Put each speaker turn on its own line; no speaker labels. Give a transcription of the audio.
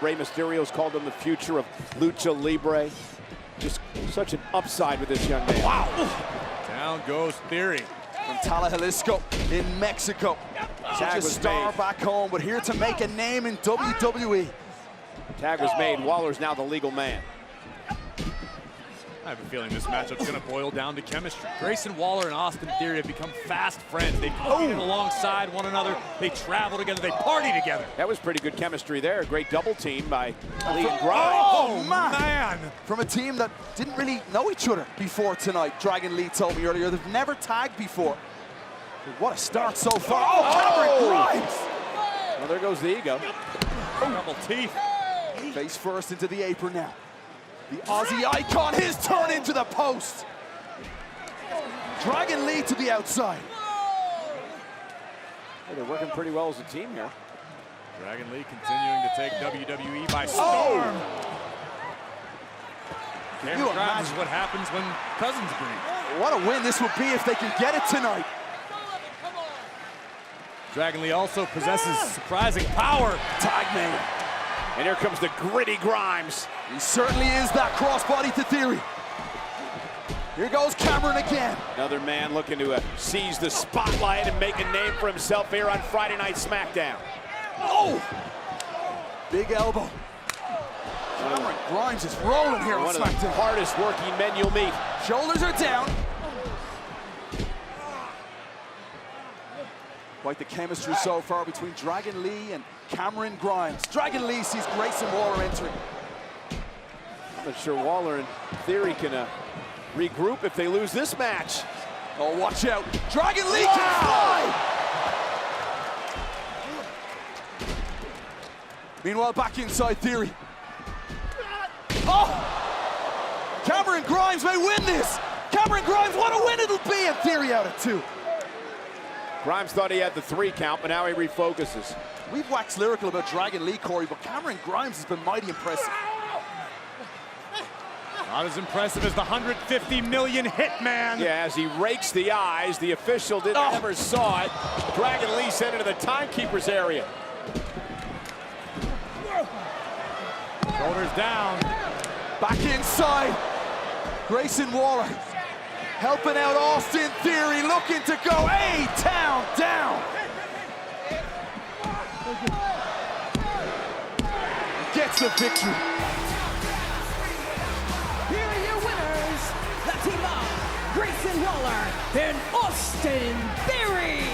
Rey Mysterio's called him the future of Lucha Libre. Just such an upside with this young man.
Wow! Down goes Theory.
From Tala, Jalisco in Mexico. Such a star back home, but here to make a name in WWE.
Tag was made. Waller's now the legal man.
I have a feeling this matchup's going to boil down to chemistry. Grayson Waller and Austin Theory have become fast friends. They competed alongside one another. They travel together. They party together.
That was pretty good chemistry there. Great double team by Lee and Grimes.
Oh, man! From a team that didn't really know each other before tonight. Dragon Lee told me earlier they've never tagged before. But what a start so far. Oh, Cameron Grimes!
Well, there goes the ego.
Double teeth.
Face first into the apron now. The Aussie icon, his turn into the post. Dragon Lee to the outside.
Well, they're working pretty well as a team here.
Dragon Lee continuing to take WWE by storm. Cameron Grimes is what happens when cousins breed.
What a win this would be if they can get it tonight.
Dragon Lee also possesses surprising power.
Tag made.
And here comes the gritty Grimes.
He certainly is that crossbody to Theory. Here goes Cameron again.
Another man looking to seize the spotlight and make a name for himself here on Friday Night SmackDown.
Oh! Big elbow. Cameron Grimes is rolling here on
One of the
SmackDown.
hardest working men you'll meet.
Shoulders are down. Quite the chemistry so far between Dragon Lee and Cameron Grimes. Dragon Lee sees Grayson Waller entering.
I'm not sure Waller and Theory can regroup if they lose this match.
Oh, watch out. Dragon Lee can fly! Meanwhile, back inside Theory. Oh! Cameron Grimes may win this! Cameron Grimes, what a win it'll be! And Theory out at 2.
Grimes thought he had the 3 count, but now he refocuses.
We've waxed lyrical about Dragon Lee, Corey, but Cameron Grimes has been mighty impressive.
Not as impressive as the 150 million Hitman.
Yeah, as he rakes the eyes, the official never saw it. Dragon Lee sent into the timekeeper's area.
Shoulders down.
Back inside. Grayson Waller helping out Austin Theory, looking to go A-Town down. Gets the victory.
Here are your winners, the team of Grayson Waller and Austin Theory.